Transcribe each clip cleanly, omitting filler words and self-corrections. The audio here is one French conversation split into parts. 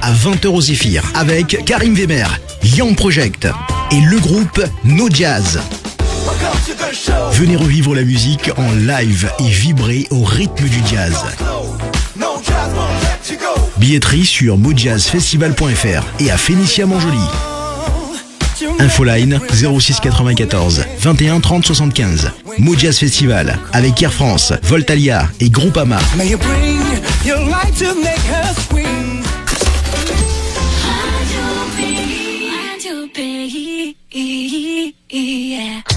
à 20h au Zéphyr avec Karim Weber, Young Project et le groupe No Jazz. Venez revivre la musique en live et vibrer au rythme du jazz. Billetterie sur mojazzfestival.fr et à Fénicia-Montjoly. Infoline 06 94 21 30 75. Mojazz Festival avec Air France, Voltalia et Groupama.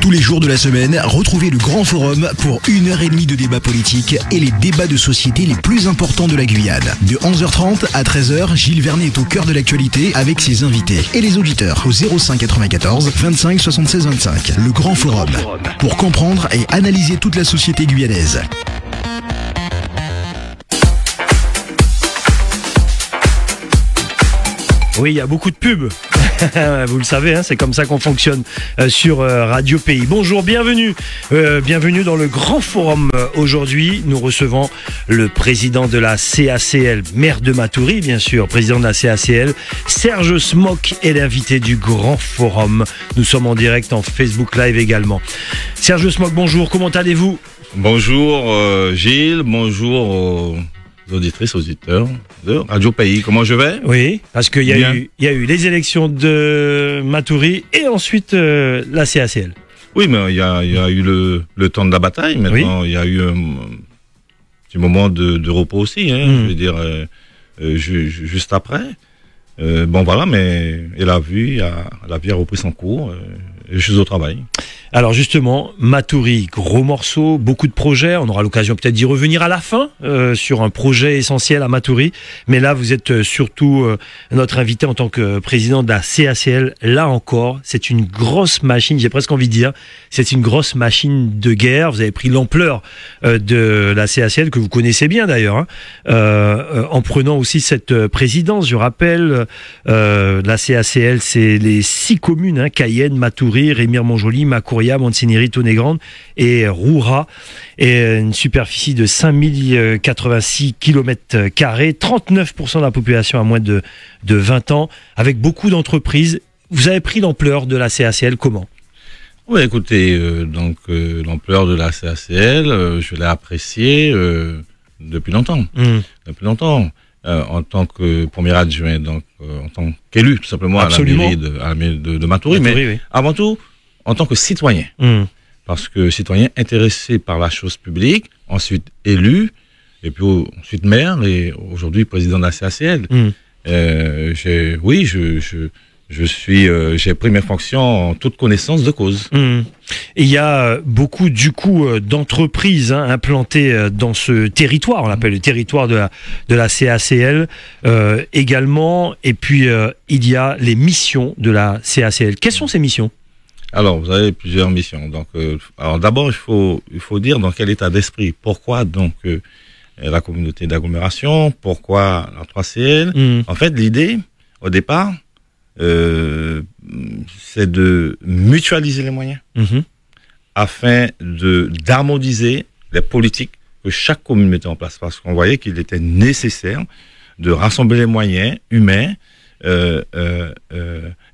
Tous les jours de la semaine, retrouvez le Grand Forum pour 1h30 de débat politique et les débats de société les plus importants de la Guyane. De 11h30 à 13h, Gilles Vernet est au cœur de l'actualité avec ses invités et les auditeurs au 05 94 25 76 25. Le Grand Forum pour comprendre et analyser toute la société guyanaise. Oui, il y a beaucoup de pubs. Vous le savez, hein, c'est comme ça qu'on fonctionne sur Radio Pays. Bonjour, bienvenue dans le Grand Forum. Aujourd'hui, nous recevons le président de la CACL, maire de Matoury, bien sûr, président de la CACL, Serge Smock est l'invité du Grand Forum. Nous sommes en direct en Facebook Live également. Serge Smock, bonjour, comment allez-vous ? Bonjour Gilles, bonjour aux auditrices, auditeurs de Radio Pays. Comment je vais ? Oui, parce qu'il y a eu les élections de Matoury et ensuite la CACL. Oui, mais il y a eu le temps de la bataille. Maintenant, il y a eu un petit moment de repos aussi. Hein, je veux dire, juste après. Bon, voilà, mais la vie a repris son cours. Et je suis au travail. Alors justement, Matoury, gros morceau, beaucoup de projets. On aura l'occasion peut-être d'y revenir à la fin sur un projet essentiel à Matoury. Mais là, vous êtes surtout notre invité en tant que président de la CACL. Là encore, c'est une grosse machine, j'ai presque envie de dire, c'est une grosse machine de guerre. Vous avez pris l'ampleur de la CACL, que vous connaissez bien d'ailleurs, hein, en prenant aussi cette présidence. Je rappelle, la CACL, c'est les 6 communes, hein, Cayenne, Matoury, Rémire-Montjoly, Macouria, Montigny, Tonnet-Grande et Roura, et une superficie de 5086 km², 39% de la population à moins de 20 ans, avec beaucoup d'entreprises. Vous avez pris l'ampleur de la CACL comment ? Oui, écoutez, l'ampleur de la CACL, je l'ai appréciée depuis longtemps. Depuis longtemps. En tant que premier adjoint, donc en tant qu'élu tout simplement. Absolument. à la mairie de Matoury, mais oui. Avant tout en tant que citoyen, parce que citoyen intéressé par la chose publique, ensuite élu, et puis ensuite maire, et aujourd'hui président de la CACL. J'ai pris mes fonctions en toute connaissance de cause. Et il y a beaucoup du coup d'entreprises implantées dans ce territoire, on l'appelle le territoire de la CACL également. Et puis il y a les missions de la CACL. Quelles sont ces missions ? Alors vous avez plusieurs missions. Donc, alors d'abord il faut dire dans quel état d'esprit. Pourquoi donc la communauté d'agglomération ? Pourquoi la 3CL ? En fait, l'idée au départ, c'est de mutualiser les moyens afin d'harmoniser les politiques que chaque commune mettait en place, parce qu'on voyait qu'il était nécessaire de rassembler les moyens humains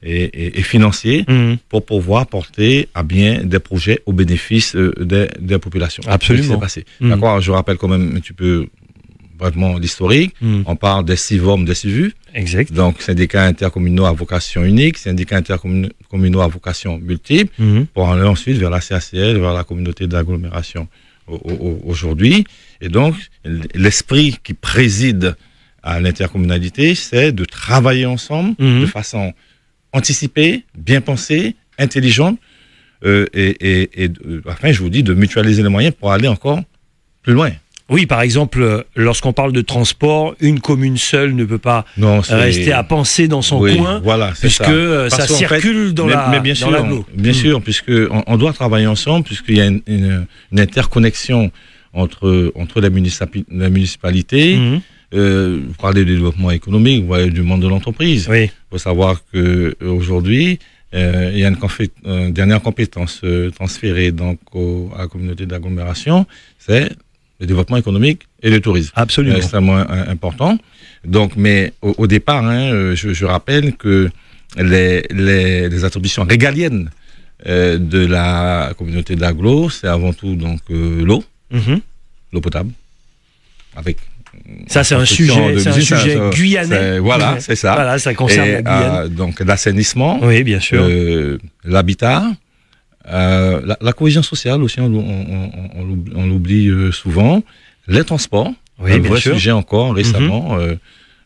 et financiers pour pouvoir porter à bien des projets au bénéfice des populations. Absolument. C'est passé. D'accord, je rappelle quand même un petit peu vraiment l'historique. On parle des CIVOM, des CIVU. Exact. Donc, syndicats intercommunaux à vocation unique, syndicats intercommunaux à vocation multiple, pour aller ensuite vers la CACL, vers la communauté d'agglomération aujourd'hui. Et donc, l'esprit qui préside à l'intercommunalité, c'est de travailler ensemble de façon anticipée, bien pensée, intelligente, enfin, je vous dis, de mutualiser les moyens pour aller encore plus loin. Oui, par exemple, lorsqu'on parle de transport, une commune seule ne peut pas rester à penser dans son coin, voilà, puisque ça circule dans l'agglo. Bien sûr, puisqu'on doit travailler ensemble, puisqu'il y a une interconnexion entre la municipalité. Vous parlez du développement économique, vous voyez, du monde de l'entreprise. Il faut savoir qu'aujourd'hui, il y a une dernière compétence transférée donc, à la communauté d'agglomération, c'est le développement économique et le tourisme. Absolument. Extrêmement important. Donc, mais au départ, hein, je rappelle que les attributions régaliennes de la communauté d'Aglo, c'est avant tout donc l'eau, l'eau potable, avec ça c'est un sujet guyanais. Voilà, c'est ça. Voilà, ça concerne la Guyane. Donc l'assainissement, oui, bien sûr, l'habitat, la cohésion sociale aussi, on l'oublie souvent, les transports, oui, un bien vrai sûr. sujet encore récemment.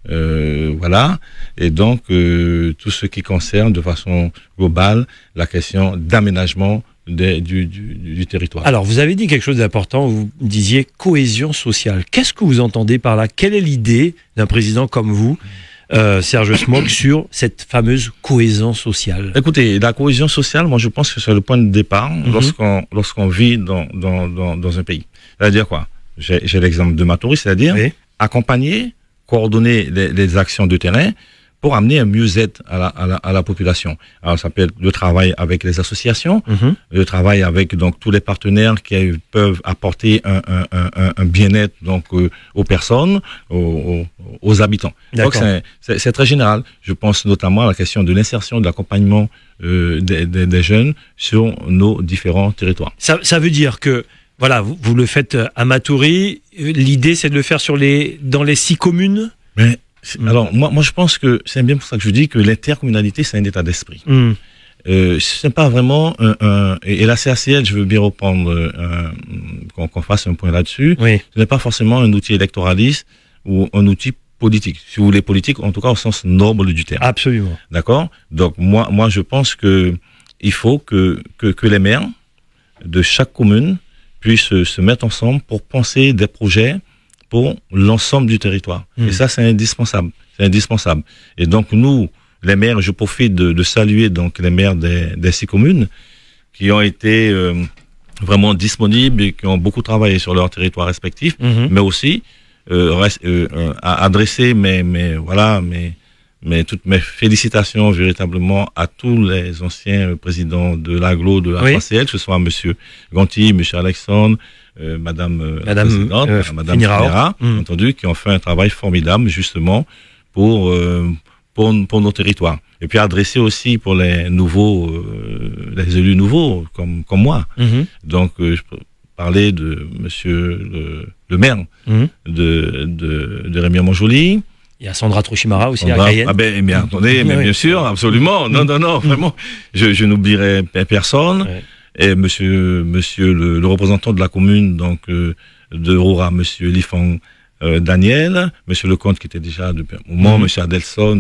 Voilà, et donc tout ce qui concerne de façon globale la question d'aménagement du territoire. Alors, vous avez dit quelque chose d'important, vous disiez cohésion sociale. Qu'est-ce que vous entendez par là? Quelle est l'idée d'un président comme vous, Serge Smock, sur cette fameuse cohésion sociale? Écoutez, la cohésion sociale, moi je pense que c'est le point de départ lorsqu'on vit dans un pays. C'est-à-dire quoi? J'ai l'exemple de Matoury, c'est-à-dire accompagner, coordonner les actions de terrain pour amener un mieux-être à la population. Alors ça peut être le travail avec les associations, le travail avec donc tous les partenaires qui peuvent apporter un bien-être donc aux personnes, aux habitants. Donc c'est très général. Je pense notamment à la question de l'insertion, de l'accompagnement des jeunes sur nos différents territoires. Ça veut dire que voilà, vous le faites à Matoury. L'idée, c'est de le faire dans les 6 communes. Mais alors, moi, je pense que c'est bien pour ça que je dis que l'intercommunalité, c'est un état d'esprit. C'est pas vraiment et la CACL, je veux bien reprendre qu'on fasse un point là-dessus. Oui. Ce n'est pas forcément un outil électoraliste ou un outil politique. Si vous voulez politique, en tout cas au sens noble du terme. Absolument. D'accord. Donc moi, je pense que il faut que les maires de chaque commune puissent se mettre ensemble pour penser des projets pour l'ensemble du territoire. Et ça, c'est indispensable. C'est indispensable. Et donc, nous, les maires, je profite de saluer donc les maires des 6 communes qui ont été vraiment disponibles et qui ont beaucoup travaillé sur leur territoire respectif, mais aussi à adresser toutes mes félicitations véritablement à tous les anciens présidents de l'Aglo, de la 3CL, que ce soit monsieur Ganti, monsieur Alexandre, Madame présidente, Madame Finira, entendu, qui ont fait un travail formidable justement pour nos territoires. Et puis adresser aussi pour les nouveaux, les élus nouveaux comme moi. Donc je peux parler de monsieur le maire de Rémy-Montjoly. Il y a Sandra Trochimara aussi à Cayenne. Ah ben, mais attendez, mais bien sûr, absolument. Non, vraiment. Je n'oublierai personne. Ouais. Et monsieur le représentant de la commune, donc, de Roura, monsieur Lifang Daniel, monsieur Lecomte qui était déjà depuis un moment, monsieur Adelson,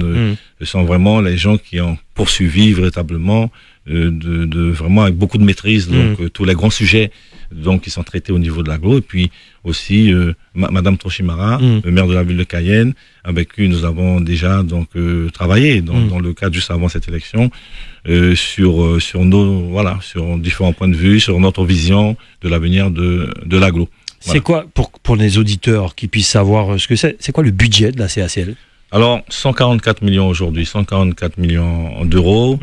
ce sont vraiment les gens qui ont poursuivi véritablement, vraiment avec beaucoup de maîtrise, donc, tous les grands sujets, donc, qui sont traités au niveau de l'aglo, et puis aussi Madame Trochimara, le maire de la ville de Cayenne, avec qui nous avons déjà donc travaillé dans le cadre juste avant cette élection sur différents points de vue, sur notre vision de l'avenir de l'aglo. Voilà. C'est quoi pour les auditeurs qui puissent savoir ce que c'est quoi le budget de la CACL? Alors 144 millions aujourd'hui, 144 millions d'euros,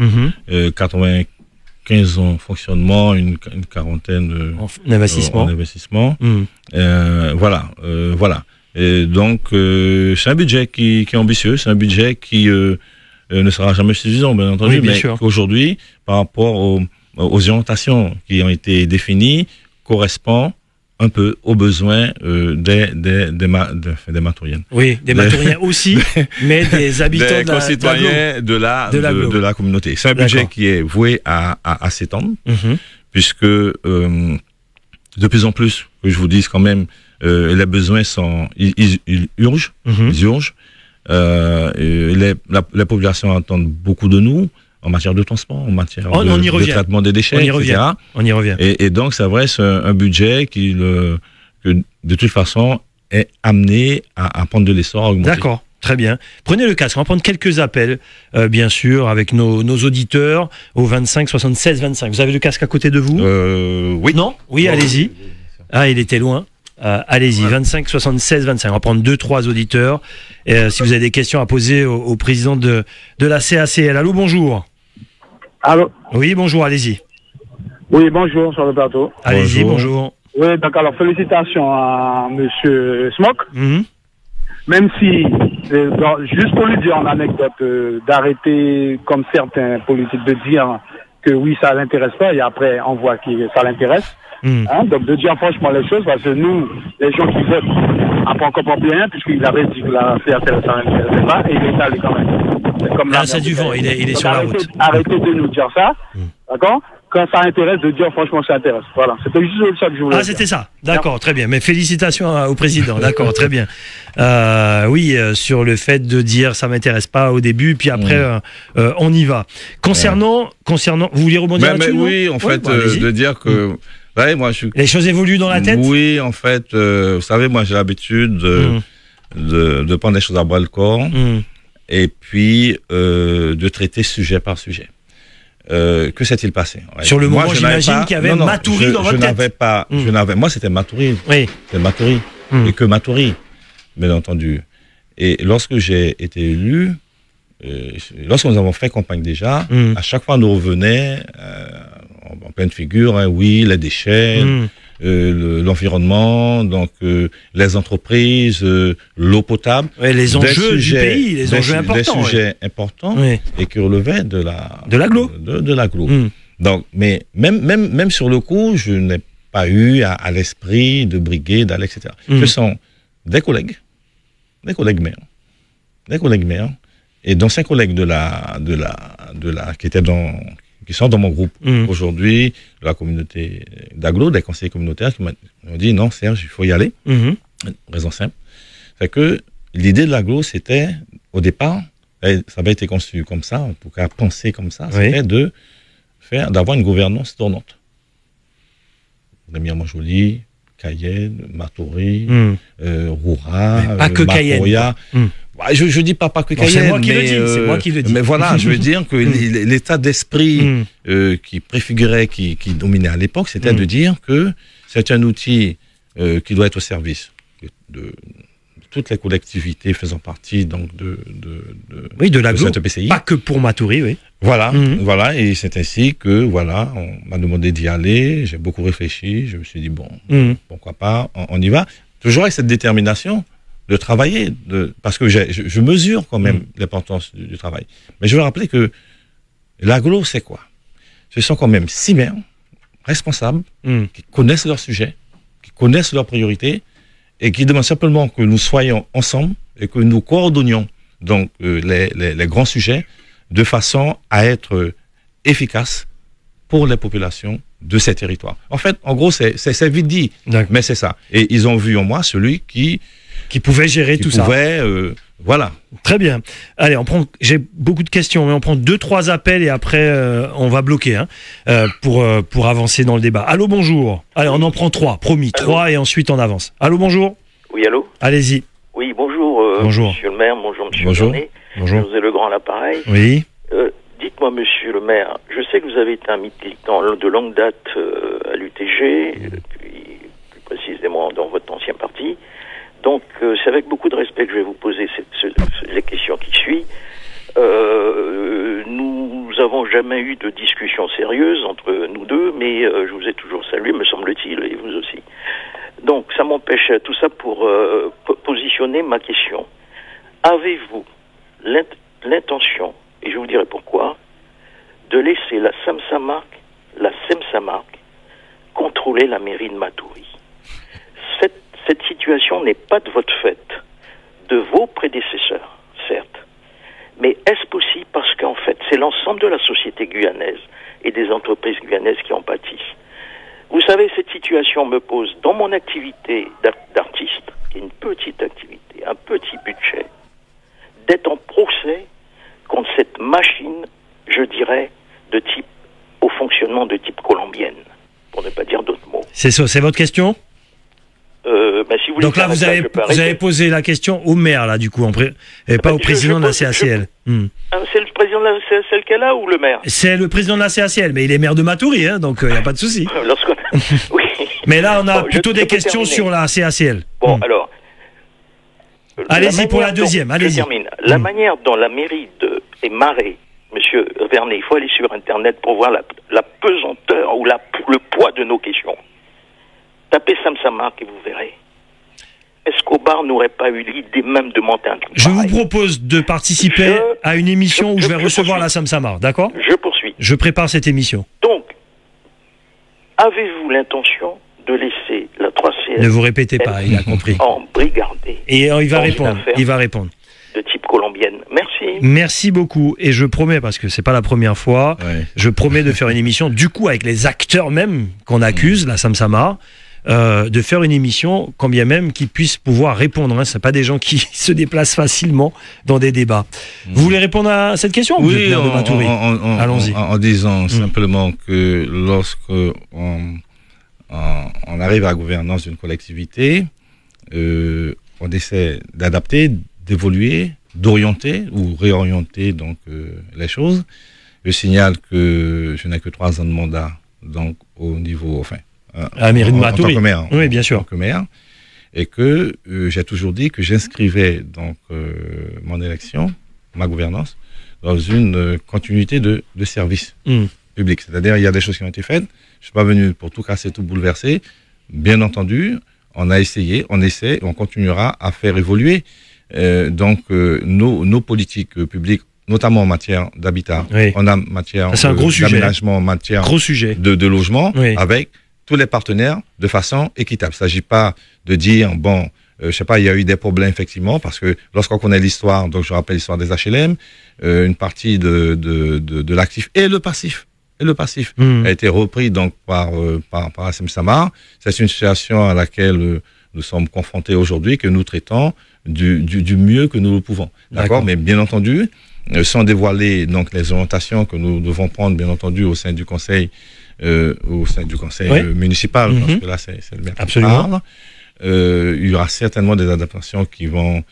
95 en fonctionnement, une quarantaine en investissement. Voilà. Et donc c'est un budget qui est ambitieux, c'est un budget qui ne sera jamais suffisant, bien entendu, mais aujourd'hui, par rapport aux orientations qui ont été définies, correspond un peu aux besoins des Matouriennes. Oui, des Matouriens aussi, mais des habitants des concitoyens de la communauté. C'est un budget qui est voué à s'étendre, puisque de plus en plus, que je vous dise quand même, les besoins ils urgent. Ils urgent. La population attend beaucoup de nous en matière de transport, en matière de traitement des déchets, etc. On y revient. Et donc, c'est vrai, c'est un budget que de toute façon est amené à prendre de l'essor, à augmenter. D'accord, très bien. Prenez le casque, on va prendre quelques appels, bien sûr, avec nos auditeurs au 25 76 25. Vous avez le casque à côté de vous? Oui. Non? Oui, allez-y. Ah, il était loin. Allez-y, 25 76 25. On va prendre 2-3 auditeurs. Si vous avez des questions à poser au président de la CACL. Allô, bonjour. Allô. Oui, bonjour, allez-y. Oui, bonjour sur le plateau. Allez-y, bonjour. Oui, donc alors félicitations à monsieur Smock. Même si Juste pour lui dire en anecdote, d'arrêter, comme certains politiques, de dire que oui, ça l'intéresse pas, et après, on voit que ça l'intéresse. Hein, donc, de dire franchement les choses, parce que nous, les gens qui votent, n'ont pas encore compris rien, puisqu'il avait dit que la CACL, ça l'intéressait pas, et il est allé quand même. Comme là, c'est du vent, il est sur la route. Arrêtez de nous dire ça, d'accord? Quand ça intéresse, de dire franchement ça intéresse. Voilà, c'était juste ça que je voulais dire. C'était ça. D'accord, très bien. Mais félicitations au président. D'accord, très bien. Oui, sur le fait de dire ça m'intéresse pas au début, puis après on y va. Concernant, vous vouliez rebondir là-dessus? Oui, en fait, de dire que ouais, moi, les choses évoluent dans la tête. Oui, en fait, vous savez, moi j'ai l'habitude de prendre les choses à bras le corps et puis de traiter sujet par sujet. Que s'est-il passé? Sur le moment, j'imagine qu'il y avait Matoury dans votre tête. Moi, c'était Matoury. Oui. C'était Matoury. Et que Matoury, bien entendu. Et lorsque j'ai été élu, lorsque nous avons fait campagne déjà, à chaque fois, on nous revenait en pleine figure, oui, les déchets, l'environnement, donc les entreprises, l'eau potable, les enjeux du pays, les enjeux importants, des sujets importants et qui relevaient de l'agglo. De l'agglo. Donc, mais même sur le coup, je n'ai pas eu à l'esprit de briguer, d'aller, etc. Ce sont des collègues maires, et d'anciens collègues qui sont dans mon groupe aujourd'hui, de la communauté d'agglo, des conseillers communautaires qui m'ont dit non, Serge, il faut y aller. Raison simple. C'est que l'idée de l'agglo, c'était, au départ, ça avait été conçu comme ça, en tout cas pensé comme ça, c'était d'avoir une gouvernance tournante. Remiremont-Joly, Cayenne, Matoury, Roura, Macoya. Je dis pas que Cayenne, c'est moi qui le dis. Mais voilà, je veux dire que l'état d'esprit qui préfigurait, qui dominait à l'époque, c'était de dire que c'est un outil qui doit être au service de toutes les collectivités faisant partie donc de l'agglo, cet EPCI. Pas que pour Matoury, oui. Voilà, voilà, et c'est ainsi que voilà, on m'a demandé d'y aller. J'ai beaucoup réfléchi. Je me suis dit bon, pourquoi pas, on y va. Toujours avec cette détermination de travailler, parce que je mesure quand même l'importance du travail. Mais je veux rappeler que l'agglo, c'est quoi? Ce sont quand même 6 maires responsables qui connaissent leur sujet, qui connaissent leurs priorités et qui demandent simplement que nous soyons ensemble et que nous coordonnions donc les grands sujets de façon à être efficaces pour les populations de ces territoires. En fait, en gros, c'est vite dit, mais c'est ça. Et ils ont vu en moi celui qui pouvait gérer tout ça. Voilà. Très bien. Allez, j'ai beaucoup de questions, mais on prend 2-3 appels et après on va bloquer pour avancer dans le débat. Allô, bonjour. Allez, on en prend 3, promis. 3 et ensuite on avance. Allô, bonjour. Oui, allô. Allez-y. Oui, bonjour. Bonjour. Monsieur le maire, bonjour monsieur Bernet. Bonjour. José Legrand à l'appareil. Oui. Dites-moi, monsieur le maire, je sais que vous avez été un militant de longue date à l'UTG, puis plus précisément dans votre ancien parti. Donc, c'est avec beaucoup de respect que je vais vous poser les questions qui suivent. Nous n'avons jamais eu de discussion sérieuse entre nous deux, mais je vous ai toujours salué, me semble-t-il, et vous aussi. Donc, ça m'empêche tout ça pour positionner ma question. Avez-vous l'intention, et je vous dirai pourquoi, de laisser la SEMSAMARC contrôler la mairie de Matoury? Cette situation n'est pas de votre fait, de vos prédécesseurs, certes. Mais est-ce possible parce qu'en fait, c'est l'ensemble de la société guyanaise et des entreprises guyanaises qui en pâtissent. Vous savez, cette situation me pose, dans mon activité d'artiste, qui est une petite activité, un petit budget, d'être en procès contre cette machine, je dirais, de type, au fonctionnement de type colombienne, pour ne pas dire d'autres mots. C'est ça, c'est votre question? Si vous donc là, vous avez posé la question au maire, là, du coup, et pas au président de la CACL. C'est le président de la CACL qu'elle a ou le maire? C'est le président de la CACL, mais il est maire de Matoury, donc il n'y a pas de souci. Oui. Mais là, on a plutôt des questions sur la CACL. Bon, alors... Allez-y pour la deuxième, allez-y. Je termine. La manière dont la mairie est marrée, monsieur Vernet, il faut aller sur Internet pour voir la pesanteur ou le poids de nos questions. Tapez SEMSAMARC et vous verrez. Escobar n'aurait pas eu l'idée même de monter un truc Je pareil. vous propose de participer à une émission où je vais recevoir la Sam Samar, d'accord? Je poursuis. Je prépare cette émission. Donc, avez-vous l'intention de laisser la 3CS Ne vous répétez pas, il a compris. embrigadée Et il va dans une répondre, affaire il va répondre. de type colombienne? Merci. Merci beaucoup, et je promets, parce que c'est pas la première fois, je promets de faire une émission, du coup avec les acteurs même qu'on accuse, la Sam Samar, de faire une émission, quand bien même qu'ils puissent pouvoir répondre. Hein. Ce ne sont pas des gens qui se déplacent facilement dans des débats. Vous voulez répondre à cette question? Oui, allons-y. En disant simplement que lorsque on arrive à la gouvernance d'une collectivité, on essaie d'adapter, d'évoluer, d'orienter ou réorienter donc les choses. Je signale que je n'ai que 3 ans de mandat, donc au niveau, enfin, à mairie de Matoury. En tant que maire. Oui, bien sûr. En tant que maire. Et que j'ai toujours dit que j'inscrivais donc mon élection, ma gouvernance, dans une continuité de service public. C'est-à-dire, il y a des choses qui ont été faites. Je ne suis pas venu pour tout casser, tout bouleverser. Bien entendu, on a essayé, on essaie, on continuera à faire évoluer nos politiques publiques, notamment en matière d'habitat, en matière d'aménagement, en matière de logement, avec tous les partenaires de façon équitable. Il ne s'agit pas de dire, bon, je sais pas, il y a eu des problèmes effectivement, parce que lorsqu'on connaît l'histoire, donc je rappelle l'histoire des HLM, une partie de l'actif et le passif, a été repris donc par la Sam Samar. C'est une situation à laquelle nous sommes confrontés aujourd'hui, que nous traitons du mieux que nous le pouvons. D'accord. Mais bien entendu, sans dévoiler donc les orientations que nous devons prendre, bien entendu, au sein du conseil municipal, parce que là c'est le maire qui parle. Il y aura certainement des adaptations qui vont.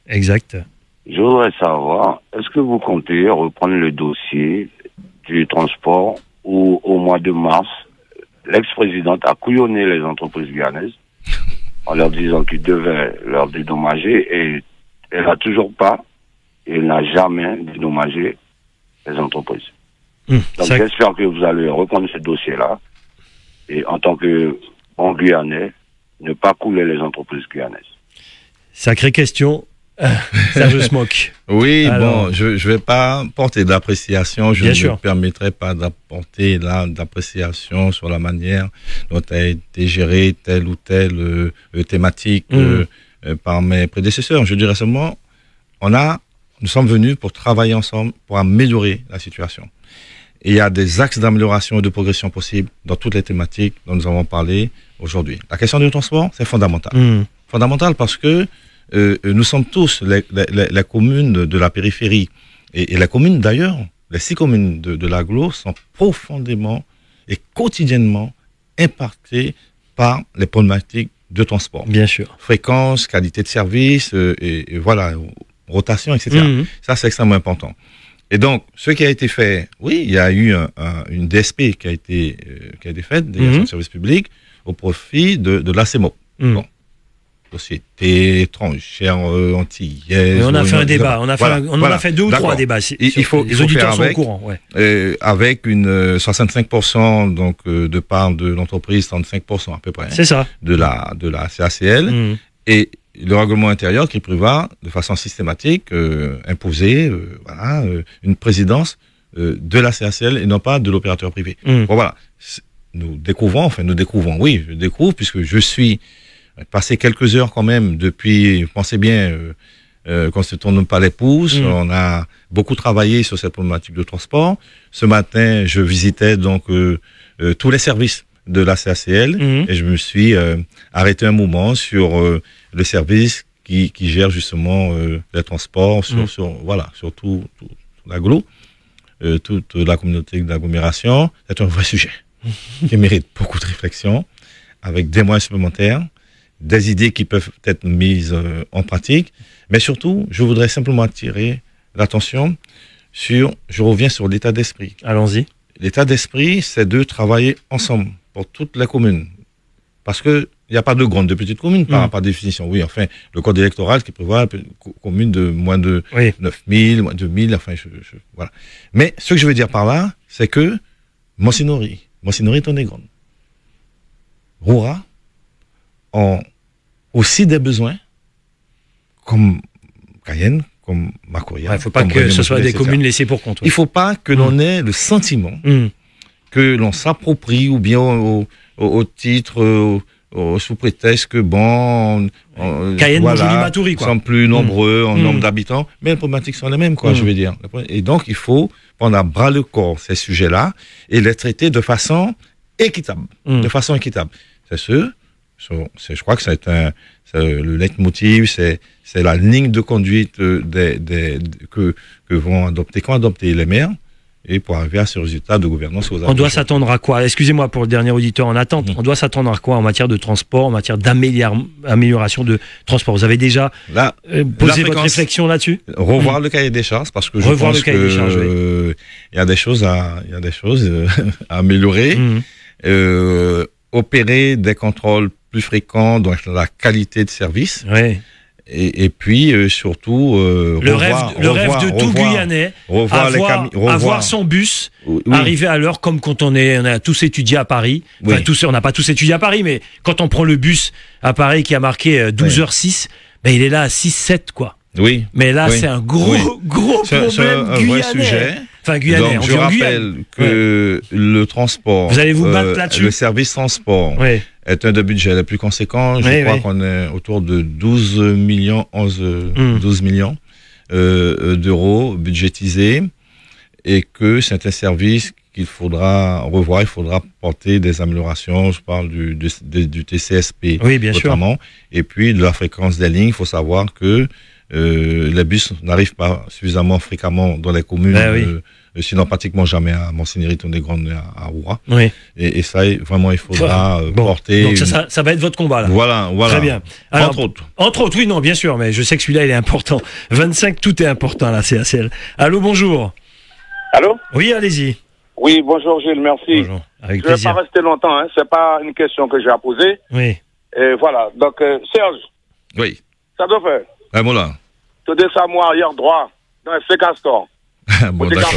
Exact. Je voudrais savoir, est-ce que vous comptez reprendre le dossier du transport où, au mois de mars, l'ex-présidente a couillonné les entreprises guyanaises en leur disant qu'ils devaient leur dédommager, et elle n'a toujours pas, et elle n'a jamais dédommagé les entreprises. Donc j'espère que vous allez reprendre ce dossier-là, et en tant que bon Guyanais, ne pas couler les entreprises guyanaises. Sacrée question. Serge se moque. Oui, alors, bon, je ne vais pas porter d'appréciation, je ne me permettrai pas d'apporter d'appréciation sur la manière dont a été gérée telle ou telle thématique par mes prédécesseurs. Je dirais seulement, nous sommes venus pour travailler ensemble, pour améliorer la situation. Et il y a des axes d'amélioration et de progression possibles dans toutes les thématiques dont nous avons parlé aujourd'hui. La question du transport, c'est fondamental. Fondamental parce que nous sommes tous les communes de la périphérie. Et les communes d'ailleurs, les 6 communes de l'agglo sont profondément et quotidiennement impactées par les problématiques de transport. Bien sûr. Fréquence, qualité de service, et voilà, rotation, etc. Ça, c'est extrêmement important. Et donc, ce qui a été fait, oui, il y a eu une DSP qui a été faite, délégation de service public, au profit de l'ACEMOP. Bon. Société étrangère, antillaise. Mais on a fait un débat, on en a fait 2 ou 3 débats. Il faut auditeurs faire avec, sont au courant. Avec une 65% donc, de part de l'entreprise, 35% à peu près. C'est ça. De la CACL. Et le règlement intérieur qui prévoit de façon systématique imposer une présidence de la CACL et non pas de l'opérateur privé. Bon, voilà. Nous découvrons, oui, je découvre puisque je suis passé quelques heures quand même depuis, pensez bien, qu'on ne se tourne pas les pouces. On a beaucoup travaillé sur cette problématique de transport. Ce matin, je visitais donc tous les services de la CACL et je me suis arrêté un moment sur le service qui gère justement les transports sur tout l'agglo, toute la communauté d'agglomération. C'est un vrai sujet qui mérite beaucoup de réflexion, avec des moyens supplémentaires, des idées qui peuvent être mises en pratique. Mais surtout, je voudrais simplement attirer l'attention je reviens sur l'état d'esprit. Allons-y. L'état d'esprit, c'est de travailler ensemble pour toutes les communes. Parce que il n'y a pas de grandes, de petites communes, par définition. Oui, enfin, le code électoral qui prévoit une commune de moins de 9000, moins de 1000, enfin, voilà. Mais ce que je veux dire par là, c'est que Monsinori est en grande. Roura, ont aussi des besoins, comme Cayenne, comme Macouria. Il ne faut pas que ce soit des communes laissées pour compte. Il ne faut pas que l'on ait le sentiment que l'on s'approprie ou bien au titre, sous prétexte que Cayenne, Montjoly, Matoury, quoi. Sont plus nombreux en nombre d'habitants, mais les problématiques sont les mêmes, quoi, je veux dire. Et donc, il faut prendre à bras le corps ces sujets-là et les traiter de façon équitable. De façon équitable. Je crois que c'est le leitmotiv, c'est la ligne de conduite que qu'ont adopté les maires. Et pour arriver à ce résultat de gouvernance aux on doit s'attendre à quoi? Excusez-moi pour le dernier auditeur en attente. On doit s'attendre à quoi en matière de transport, en matière d'amélioration de transport? Vous avez déjà posé votre réflexion là-dessus? Revoir le cahier des charges, parce que je pense que il y a des choses à améliorer. Opérer des contrôles plus fréquents dans la qualité de service. Oui. Et puis surtout le rêve de tout Guyanais, avoir son bus arriver à l'heure, comme quand on a tous étudié à Paris. Enfin, on n'a pas tous étudié à Paris, mais quand on prend le bus à Paris qui a marqué 12h06, ben il est là à 6-7 quoi. Oui. Mais là c'est un gros problème guyanais. Vrai sujet. Enfin, Guyanais. Donc, je rappelle que le transport, vous allez vous battre là-dessus. Le service transport est un des budgets les plus conséquents. Je crois qu'on est autour de 12 millions d'euros budgétisés, et que c'est un service qu'il faudra revoir. Il faudra porter des améliorations. Je parle du TCSP, notamment. Et puis de la fréquence des lignes. Il faut savoir que les bus n'arrivent pas suffisamment fréquemment dans les communes, sinon pratiquement jamais à Monsigny, des Grandes, à Rouen. Oui. Et ça, vraiment, il faudra porter. Donc ça va être votre combat là. Voilà. Très bien. Alors, entre autres, oui, non, bien sûr, mais je sais que celui-là, il est important. 25, tout est important là, CACL. Allô, bonjour. Allô? Oui, allez-y. Oui, bonjour Gilles, merci. Bonjour. Avec je ne vais plaisir. pas rester longtemps, hein. C'est pas une question que j'ai à poser. Oui. Et voilà. Donc, Serge. Oui. Ça doit faire. Bon là. Tu descends moi hier droit dans le Castor. Bon, d'accord.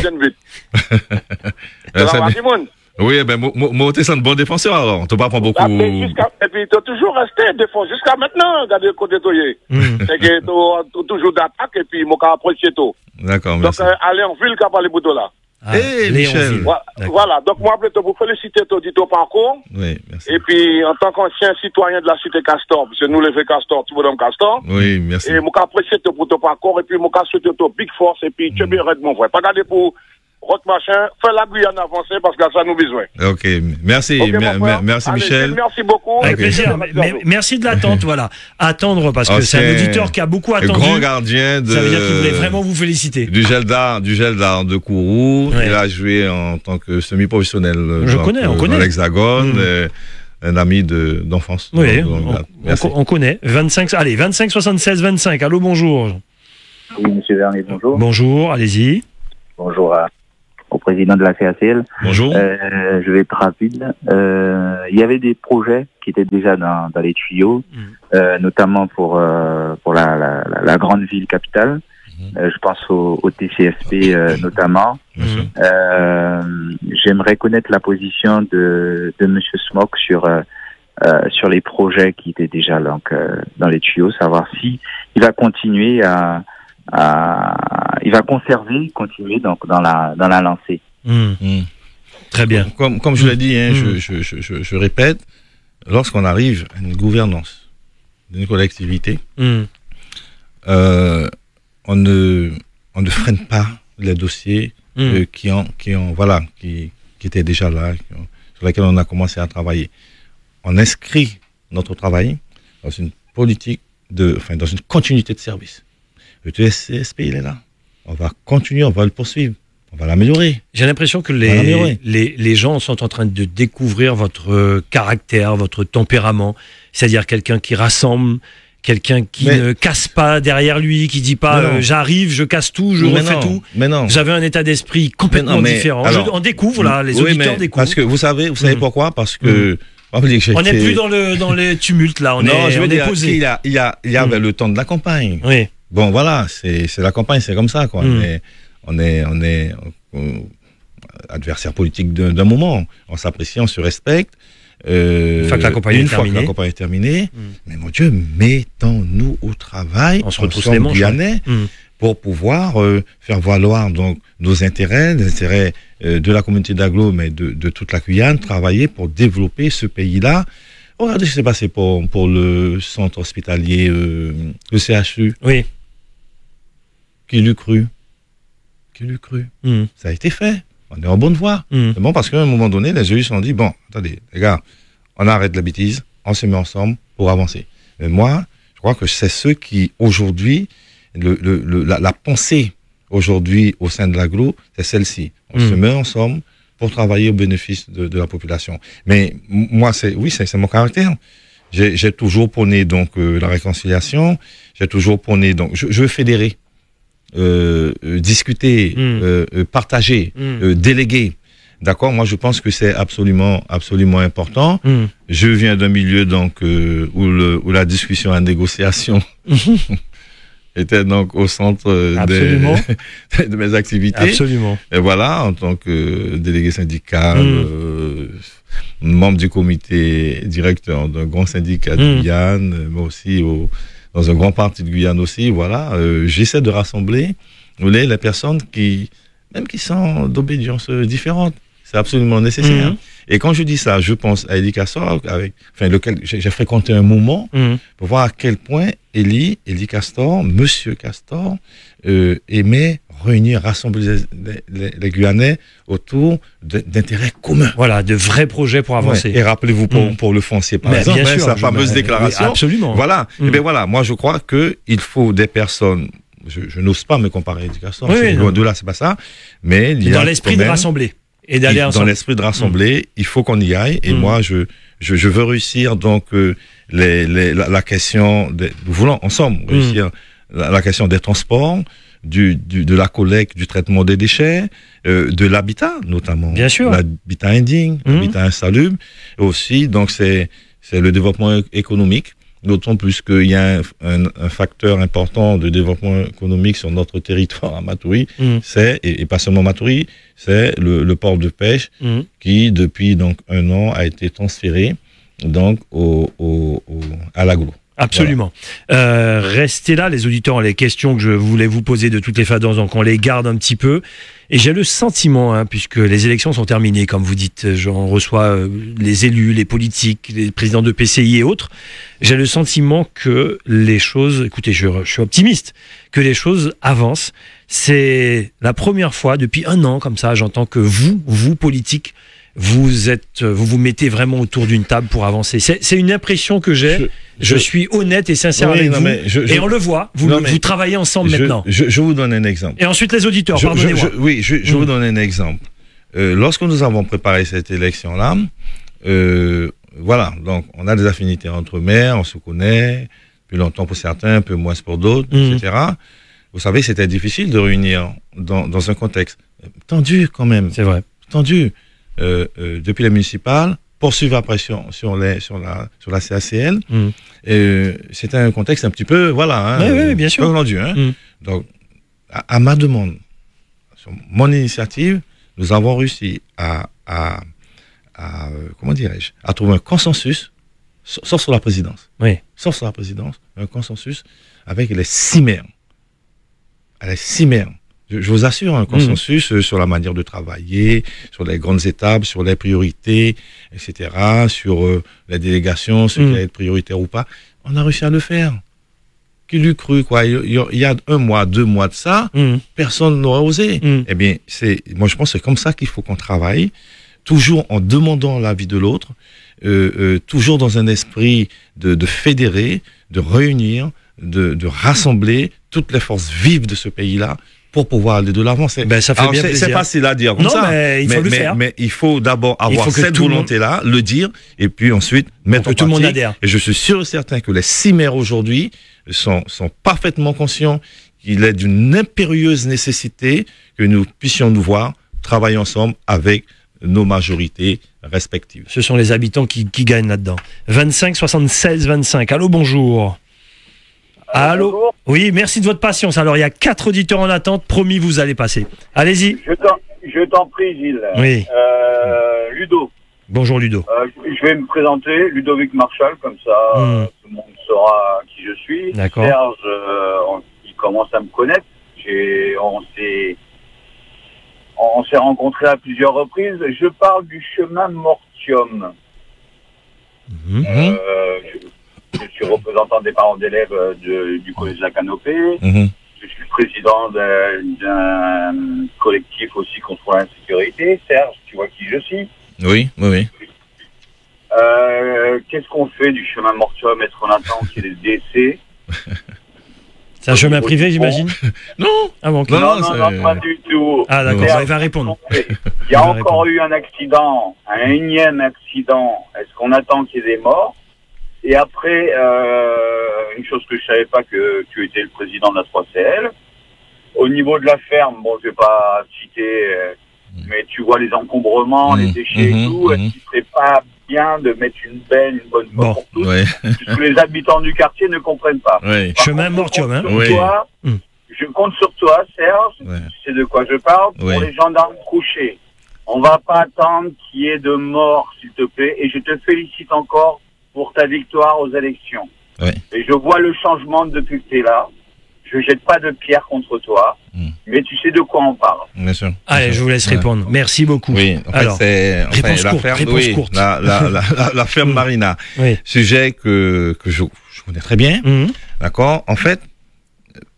Oui, moi, t'es un bon défenseur, alors. On te pas prendre beaucoup. Et puis, tu as toujours resté défenseur jusqu'à maintenant, regardez le côté toyé. C'est que tu toujours d'attaque, et puis, moi, apprécié tout. D'accord, merci. Donc, allez en ville, qu'a parlé bout là. Michel. Voilà, donc moi, je vous féliciter ton parcours. Oui, merci. Et puis, en tant qu'ancien citoyen de la cité Castor, parce que nous, les Castor, tout le monde Castor. Oui, merci. Et moi, apprécié pour ton parcours, et puis, moi, souhaité ton big force, et puis, tu es bien raide, mon frère. Pas garder pour votre machin, fais la Guyane avancer, parce que ça nous besoin. Ok, merci. Merci, allez, Michel. Merci beaucoup. Avec plaisir. Merci de l'attente, voilà. Attendre, parce que c'est un auditeur qui a beaucoup attendu. Grand gardien de. Ça veut dire qu'il voulait vraiment vous féliciter. Du gel d'art de Kourou. Il a joué en tant que semi-professionnel. On connaît. Dans l'Hexagone. Un ami d'enfance. Oui, on connaît. 25 76 25. Allô, bonjour. Oui, monsieur Vernet, bonjour. Bonjour, allez-y. Bonjour au président de la CACL. Bonjour. Je vais être rapide. Il y avait des projets qui étaient déjà dans les tuyaux, notamment pour la grande ville capitale. Je pense au TCSP notamment. J'aimerais connaître la position de Monsieur Smock sur les projets qui étaient déjà dans les tuyaux, savoir si il va continuer il va continuer donc dans la lancée. Très bien. Comme je l'ai dit, je répète, lorsqu'on arrive à une gouvernance d'une collectivité, on ne freine pas les dossiers qui étaient déjà là, sur lesquels on a commencé à travailler. On inscrit notre travail dans une politique dans une continuité de service. Le TCSP, il est là. On va continuer, on va le poursuivre, on va l'améliorer. J'ai l'impression que les gens sont en train de découvrir votre caractère, votre tempérament. C'est-à-dire quelqu'un qui rassemble, quelqu'un qui ne casse pas derrière lui, qui dit pas j'arrive, je casse tout, je refais tout. Mais non. Vous avez un état d'esprit complètement différent. Alors, on découvre là, les auditeurs découvrent. Parce que vous savez pourquoi? Parce que on n'est plus dans les tumultes là. On est posé. Il y avait le temps de la campagne. Oui. Bon, voilà, c'est la campagne, c'est comme ça, quoi. On est adversaire politique d'un moment. On s'apprécie, on se respecte. Une fois que la campagne est terminée. Mais mon Dieu, mettons-nous au travail. On se retrousse les manches. Guyanais, pour pouvoir faire valoir donc nos intérêts, les intérêts de la communauté d'agglo, mais de toute la Guyane, travailler pour développer ce pays-là. Regardez ce qui s'est passé pour le centre hospitalier, le CHU. Oui. Qui l'eût cru? Ça a été fait. On est en bonne voie. C'est bon parce qu'à un moment donné, les élus se sont dit, bon, attendez, les gars, on arrête la bêtise, on se met ensemble pour avancer. Mais moi, je crois que c'est ceux qui, aujourd'hui, la pensée aujourd'hui au sein de l'agglo, c'est celle-ci. On se met ensemble pour travailler au bénéfice de la population. Mais moi, c'est mon caractère. J'ai toujours prôné donc la réconciliation. J'ai toujours prôné donc je veux fédérer, discuter, partager, déléguer. D'accord, moi je pense que c'est absolument important. Je viens d'un milieu donc où la discussion, la négociation était donc au centre de mes activités. Absolument. Et voilà, en tant que délégué syndical, membre du comité directeur d'un grand syndicat de Guyane, mais aussi dans un grand parti de Guyane aussi, voilà, j'essaie de rassembler les personnes qui sont d'obédience différente. C'est absolument nécessaire. Et quand je dis ça, je pense à Élie Castor, lequel j'ai fréquenté un moment, pour voir à quel point Élie Castor, Monsieur Castor, aimait réunir, rassembler les Guyanais autour d'intérêts communs. Voilà, de vrais projets pour avancer. Ouais. Et rappelez-vous pour le foncier, par exemple, bien sûr, sa fameuse déclaration. Oui, absolument. Voilà. Et bien voilà, moi je crois qu'il faut des personnes. Je n'ose pas me comparer à Élie Castor. Loin de là, c'est pas ça. Mais il y a dans l'esprit de rassembler. Et d'aller ensemble. Dans l'esprit de rassembler, il faut qu'on y aille. Et moi, je veux réussir donc la question. Nous voulons ensemble réussir la question des transports, de la collecte, du traitement des déchets, de l'habitat notamment. Bien sûr. L'habitat indigne, l'habitat insalubre. Et aussi, donc c'est le développement économique. D'autant plus qu'il y a un facteur important de développement économique sur notre territoire à Matoury, et pas seulement Matoury, c'est le port de pêche qui, depuis donc 1 an, a été transféré donc à l'agglo. Absolument. Voilà. Restez là, les auditeurs, les questions que je voulais vous poser de toutes les façons, donc on les garde un petit peu. Et j'ai le sentiment, puisque les élections sont terminées, comme vous dites, j'en reçois les élus, les politiques, les présidents de PCI et autres, j'ai le sentiment que les choses, écoutez, je suis optimiste, que les choses avancent. C'est la première fois depuis 1 an, comme ça, j'entends que vous politiques, vous vous mettez vraiment autour d'une table pour avancer. C'est une impression que j'ai. Je suis honnête et sincère avec vous. Et on le voit. Vous travaillez ensemble maintenant. Je vous donne un exemple. Et ensuite les auditeurs, pardonnez-moi. Je vous donne un exemple. Lorsque nous avons préparé cette élection-là, voilà, donc on a des affinités entre maires, on se connaît, plus longtemps pour certains, un peu moins pour d'autres, etc. Vous savez, c'était difficile de réunir dans un contexte tendu quand même. C'est vrai. Tendu. Depuis les municipales, poursuivre la pression sur la CACL. C'était un contexte un petit peu, voilà, oui, bien sûr. Tendu, Donc, à ma demande, sur mon initiative, nous avons réussi à comment dirais-je, à trouver un consensus, sauf sur la présidence. Oui. Sauf sur la présidence, un consensus avec les 6 maires. Les 6 maires. Je vous assure, un consensus sur la manière de travailler, sur les grandes étapes, sur les priorités, etc., sur les délégations, ce qui va être prioritaire ou pas. On a réussi à le faire. Qui l'eût cru, quoi. Il y a 1 mois, 2 mois de ça, personne n'aurait osé. Eh bien, moi, je pense que c'est comme ça qu'il faut qu'on travaille, toujours en demandant l'avis de l'autre, toujours dans un esprit de fédérer, de réunir, de rassembler toutes les forces vives de ce pays-là, pour pouvoir aller de l'avant. Ça fait bien plaisir. C'est facile à dire comme ça. Mais il faut le faire. Mais il faut d'abord avoir cette volonté-là, le dire, et puis ensuite mettre en pratique. Tout le monde adhère. Et je suis sûr et certain que les 6 maires aujourd'hui sont parfaitement conscients qu'il est d'une impérieuse nécessité que nous puissions nous voir travailler ensemble avec nos majorités respectives. Ce sont les habitants qui gagnent là-dedans. 25 76 25. Allô, bonjour. Allô. Bonjour. Oui, merci de votre patience. Alors, il y a 4 auditeurs en attente. Promis, vous allez passer. Allez-y. Je t'en prie, Gilles. Oui. Ludo. Bonjour Ludo. Je vais me présenter, Ludovic Marchal, comme ça tout le monde saura qui je suis. D'accord. Serge, il commence à me connaître. On s'est rencontrés à plusieurs reprises. Je parle du chemin Mortium. Je suis représentant des parents d'élèves du collège La Canopée. Je suis président d'un collectif aussi contre l'insécurité. Serge, tu vois qui je suis? Oui. Qu'est-ce qu'on fait du chemin Mortium? Est-ce qu'on attend qu'il y ait des décès? C'est un chemin privé, j'imagine? Non. Ah bon, non, pas du tout. Ah d'accord, il va répondre. Il y a encore eu un accident, un énième accident. Est-ce qu'on attend qu'il y ait des morts? Et après, une chose que je savais pas, que tu étais le président de la 3CL. Au niveau de la ferme, bon, je vais pas citer, mais tu vois les encombrements, les déchets et tout. Est-ce qu'il serait pas bien de mettre une bonne fois pour tous, puisque les habitants du quartier ne comprennent pas. Chemin Mortium, hein. Je compte sur toi, Serge, tu sais de quoi je parle, pour les gendarmes couchés. On va pas attendre qu'il y ait de morts, s'il te plaît, et je te félicite encore pour ta victoire aux élections. Et je vois le changement depuis que tu es là. Je jette pas de pierre contre toi, mais tu sais de quoi on parle. Bien sûr. Allez, je vous laisse répondre. Merci beaucoup. Oui, en alors, fait, c'est réponse courte. La ferme Marina. Sujet que je connais très bien. D'accord. En fait,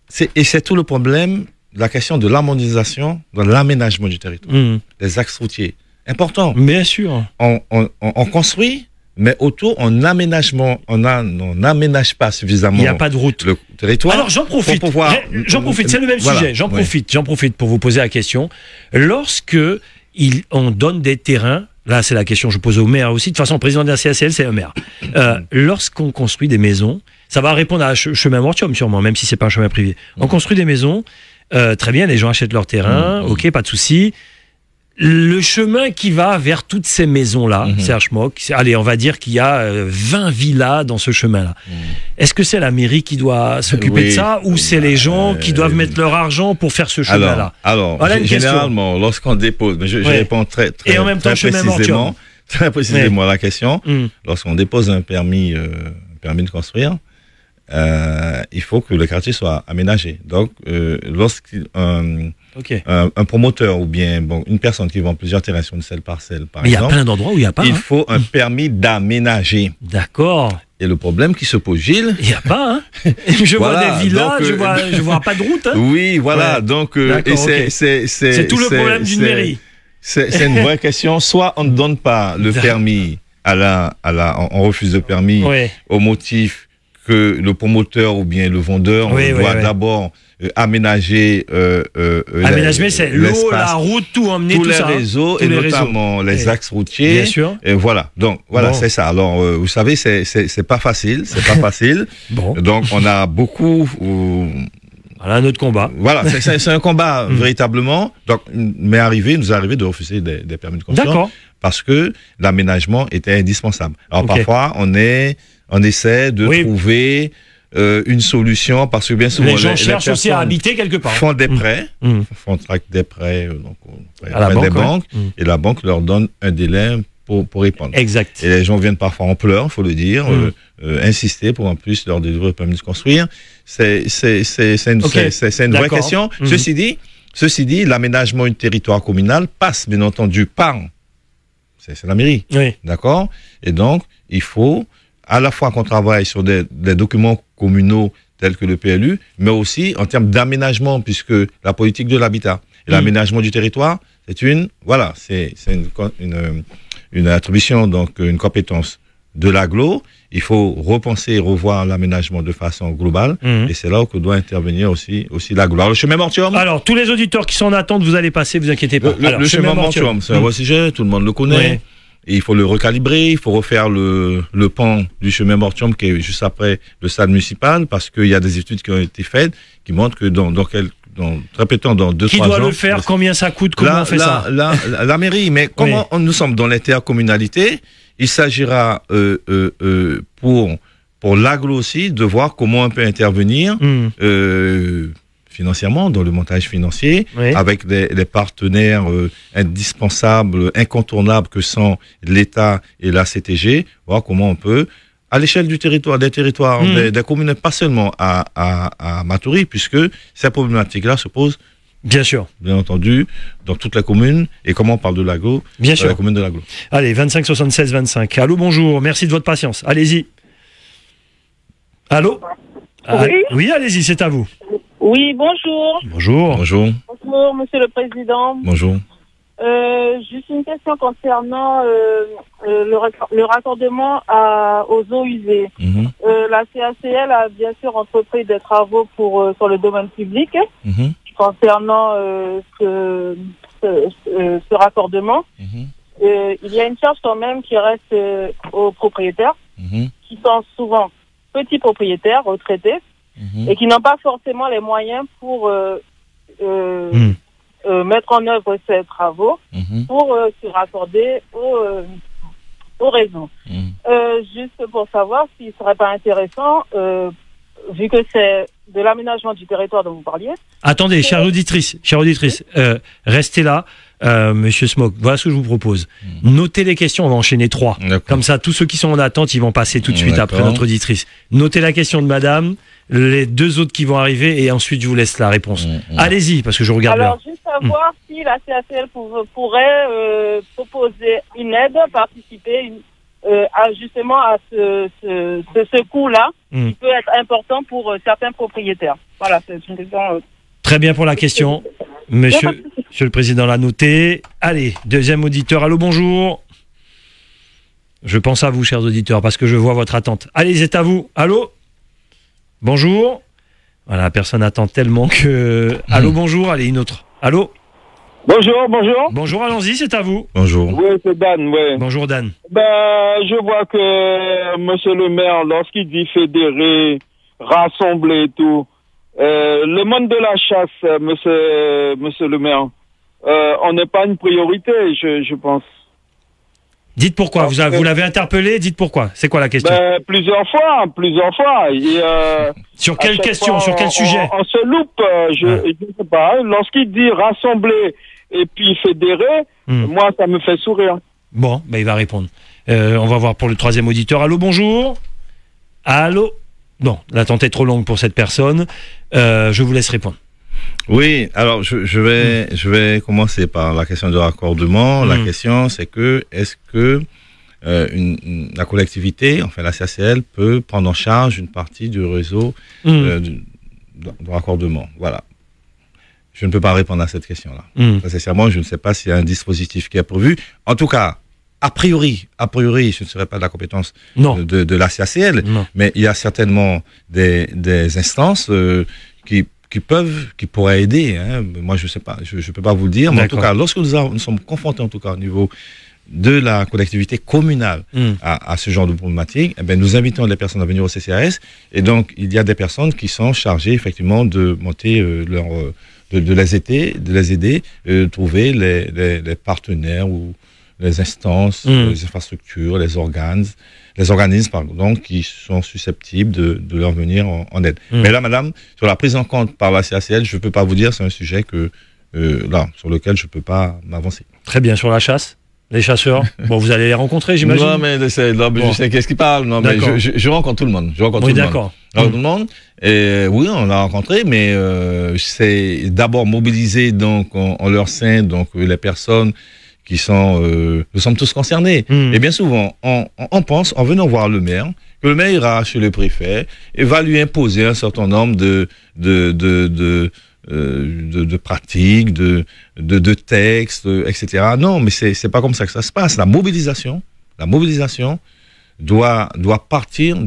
c'est tout le problème de la question de l'harmonisation, de l'aménagement du territoire, des axes routiers. Important. Bien sûr. On construit, mais autour, on n'aménage pas suffisamment. Il n'y a pas de route. Le territoire. Alors j'en profite. C'est le même sujet. J'en profite pour vous poser la question. Lorsque on donne des terrains, là c'est la question que je pose au maire aussi. De toute façon, le président de la CACL, c'est un maire. Lorsqu'on construit des maisons, ça va répondre à chemin Mortium sûrement, même si c'est pas un chemin privé. On construit des maisons, très bien, les gens achètent leur terrain, ok, pas de souci. Le chemin qui va vers toutes ces maisons-là, Serge Mock, allez, on va dire qu'il y a 20 villas dans ce chemin-là. Est-ce que c'est la mairie qui doit s'occuper de ça, ou c'est les gens qui doivent mettre leur argent pour faire ce chemin-là? Alors voilà généralement, lorsqu'on dépose, je réponds très précisément à la question, lorsqu'on dépose un permis de construire, il faut que le quartier soit aménagé. Donc, un promoteur ou bien une personne qui vend plusieurs terrains sur une seule parcelle, par exemple. Il y a plein d'endroits où il n'y a pas. Il faut un permis d'aménager. D'accord. Et le problème qui se pose, Gilles. Il n'y a pas, hein. Je vois des villas, je vois pas de route, hein. Oui, voilà. Donc, c'est tout le problème d'une mairie. C'est une vraie question. Soit on ne donne pas le permis on refuse le permis au motif que le promoteur ou bien le vendeur doit d'abord aménager aménager, c'est l'eau, la route, tout emmener, tous les réseaux, et notamment les axes routiers. Bien sûr. Et voilà. Donc voilà, c'est ça. Alors vous savez, c'est pas facile, Donc on a beaucoup. Voilà notre combat. Voilà, c'est un combat véritablement. Donc nous est arrivé de refuser des permis de construction parce que l'aménagement était indispensable. Alors parfois on essaie de trouver une solution, parce que bien souvent les gens cherchent aussi à habiter quelque part. Font des prêts, font des prêts à la des banques, et la banque leur donne un délai pour répondre. Exact. Et les gens viennent parfois en pleurs, il faut le dire, insister pour en plus leur délivrer le permis de construire. C'est une vraie question. Ceci dit, l'aménagement du territoire communal passe bien entendu par c'est la mairie. D'accord? Et donc, il faut à la fois qu'on travaille sur des documents communaux tels que le PLU, mais aussi en termes d'aménagement, puisque la politique de l'habitat et l'aménagement du territoire, c'est une attribution, donc une compétence de l'agglo. Il faut repenser et revoir l'aménagement de façon globale, et c'est là où doit intervenir aussi l'agglo. Alors, le chemin Mortium. Alors, tous les auditeurs qui sont en attente, vous allez passer, vous inquiétez pas. Le chemin Mortium, c'est un vrai sujet, tout le monde le connaît. Et il faut le recalibrer, il faut refaire le pan du chemin Mortium qui est juste après le stade municipal, parce qu'il y a des études qui ont été faites qui montrent que dans 2-3 ans... Qui doit le faire? Combien ça coûte? Comment on fait ça? La mairie, mais comment nous sommes dans l'intercommunalité, il s'agira pour l'agglo aussi de voir comment on peut intervenir financièrement, dans le montage financier, avec les partenaires indispensables, incontournables que sont l'État et la CTG, voir comment on peut, à l'échelle du territoire, des territoires, des communes, pas seulement à Matoury, puisque ces problématiques-là se posent bien sûr, bien entendu, dans toute la commune. Et comment on parle de l'Aglo, bien sûr, la commune de l'Aglo. Allez, 25 76 25. Allô, bonjour. Merci de votre patience. Allez-y. Allô. Oui, allez-y, c'est à vous. Oui, bonjour. Bonjour. Bonjour. Bonjour, Monsieur le Président. Bonjour. Juste une question concernant le raccordement aux eaux usées. La CACL a bien sûr entrepris des travaux sur le domaine public. Concernant ce raccordement, il y a une charge quand même qui reste aux propriétaires, qui sont souvent petits propriétaires retraités et qui n'ont pas forcément les moyens pour mettre en œuvre ces travaux pour se raccorder au réseau. Juste pour savoir s'il ne serait pas intéressant, vu que c'est de l'aménagement du territoire dont vous parliez. Attendez, chère auditrice, restez là. Monsieur Smoke, voilà ce que je vous propose. Notez les questions, on va enchaîner 3. Comme ça, tous ceux qui sont en attente, ils vont passer tout de suite après notre auditrice. Notez la question de madame, les 2 autres qui vont arriver, et ensuite je vous laisse la réponse. Allez-y, parce que je regarde l'heure. Alors, juste savoir si la CACL pourrait proposer une aide, participer justement à ce coût-là, qui peut être important pour certains propriétaires. Voilà, c'est une question... Très bien pour la question. Monsieur le Président l'a noté. Allez, deuxième auditeur. Allô, bonjour. Je pense à vous, chers auditeurs, parce que je vois votre attente. Allez, c'est à vous. Allô. Bonjour. Voilà, personne attend tellement que... Allô, bonjour. Allez, une autre. Allô. Bonjour, bonjour. Bonjour, allons-y, c'est à vous. Bonjour. Oui, c'est Dan, oui. Bonjour, Dan. Je vois que monsieur le maire, lorsqu'il dit fédérer, rassembler et tout, le monde de la chasse, monsieur le maire, on n'est pas une priorité, je pense. Dites pourquoi, vous l'avez interpellé, dites pourquoi. C'est quoi la question? Plusieurs fois. Et, sur quelle question, sur quel sujet? On se loupe, je sais pas. Lorsqu'il dit rassembler et puis fédérer, moi ça me fait sourire. Bon, il va répondre. On va voir pour le 3e auditeur. Allô, bonjour. Allô. Non, l'attente est trop longue pour cette personne. Je vous laisse répondre. Oui, alors je vais commencer par la question du raccordement. La question, c'est que est-ce que la collectivité, enfin la CACL, peut prendre en charge une partie du réseau de raccordement. Voilà. Je ne peux pas répondre à cette question-là. Sincèrement, je ne sais pas s'il y a un dispositif qui est prévu. En tout cas, a priori, ce ne serait pas de la compétence de la CACL, mais il y a certainement des instances qui pourraient aider. Hein. Moi, je ne sais pas, je peux pas vous le dire, mais en tout cas, lorsque nous sommes confrontés, en tout cas au niveau de la collectivité communale à ce genre de problématique, eh bien, nous invitons les personnes à venir au CCAS, et donc il y a des personnes qui sont chargées effectivement de monter de les aider, trouver les partenaires ou les instances, les infrastructures, les organismes donc, qui sont susceptibles de leur venir en aide. Mais là, madame, sur la prise en compte par la CACL, je ne peux pas vous dire, c'est un sujet sur lequel je ne peux pas m'avancer. Très bien, sur la chasse, les chasseurs, bon, vous allez les rencontrer, j'imagine. Non, mais je sais qu'est-ce qu'il parle. Non, mais je rencontre tout le monde. D'accord. Tout le monde. Et oui, on l'a rencontré, mais c'est d'abord mobiliser donc en leur sein donc les personnes qui sont, nous sommes tous concernés. Et bien souvent, on pense, en venant voir le maire, que le maire ira chez le préfet et va lui imposer un certain nombre de pratiques, de textes, etc. Non, mais c'est pas comme ça que ça se passe. La mobilisation doit partir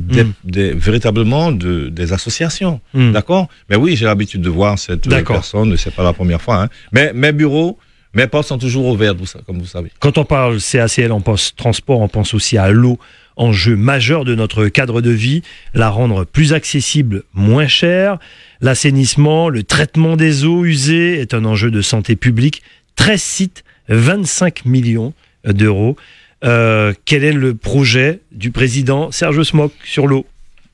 véritablement des associations. D'accord? Mais oui, j'ai l'habitude de voir cette personne, c'est pas la première fois. Hein. Mais mes bureaux, mes portes sont toujours ouvertes, comme vous savez. Quand on parle CACL, on pense transport, on pense aussi à l'eau, enjeu majeur de notre cadre de vie, la rendre plus accessible, moins chère. L'assainissement, le traitement des eaux usées est un enjeu de santé publique. 13 sites, 25 millions d'euros. Quel est le projet du président Serge Smoke sur l'eau?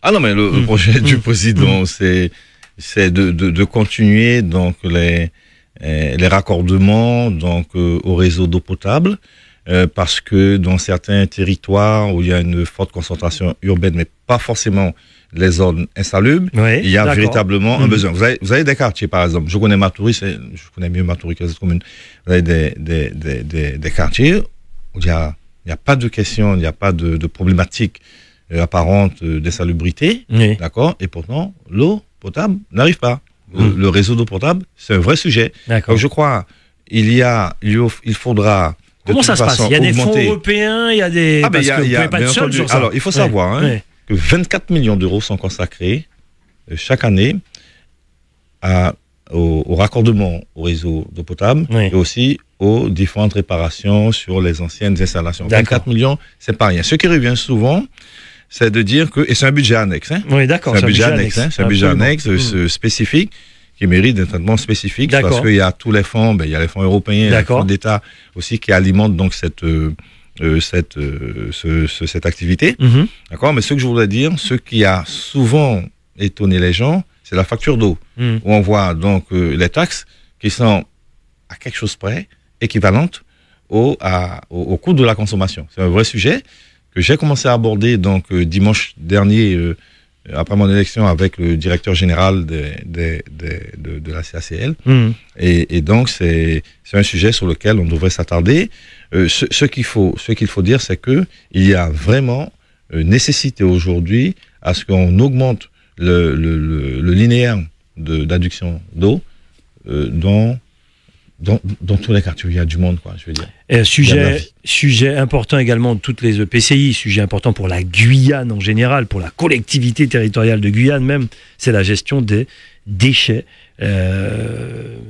Ah non, mais le projet du président, c'est c'est de continuer donc les raccordements donc au réseau d'eau potable, parce que dans certains territoires où il y a une forte concentration urbaine, mais pas forcément les zones insalubres, il y a véritablement un besoin. Vous avez des quartiers, par exemple. Je connais Matoury, je connais mieux Matoury que les autres communes. Vous avez des quartiers où il y a pas de question, il n'y a pas de problématique apparente d'insalubrité, d'accord. Et pourtant, l'eau potable n'arrive pas. Le réseau d'eau potable, c'est un vrai sujet. Donc je crois, il faudra. Comment ça se passe? Il y a des fonds européens, il y a des. Parce que vous ne pouvez pas être seul sur ça. Alors, il faut savoir que 24 millions d'euros sont consacrés chaque année au raccordement au réseau d'eau potable et aussi aux différentes réparations sur les anciennes installations. 24 millions, c'est pas rien. Ce qui revient souvent, c'est de dire que, et c'est un budget annexe, oui, d'accord. C'est un budget annexe, c'est un budget annexe spécifique, qui mérite un traitement spécifique, parce qu'il y a tous les fonds, il y a les fonds européens, les fonds d'État aussi qui alimentent donc cette activité. D'accord, mais ce que je voudrais dire, ce qui a souvent étonné les gens, c'est la facture d'eau, où on voit donc les taxes qui sont à quelque chose près équivalentes au coût de la consommation. C'est un vrai sujet que j'ai commencé à aborder donc dimanche dernier, après mon élection, avec le directeur général de la CACL. Et donc, c'est un sujet sur lequel on devrait s'attarder. Ce qu'il faut dire, c'est que il y a vraiment nécessité aujourd'hui à ce qu'on augmente le linéaire d'adduction d'eau dans tous les quartiers où il y a du monde, quoi, je veux dire. Et sujet important également de toutes les EPCI, sujet important pour la Guyane en général, pour la collectivité territoriale de Guyane même, c'est la gestion des déchets.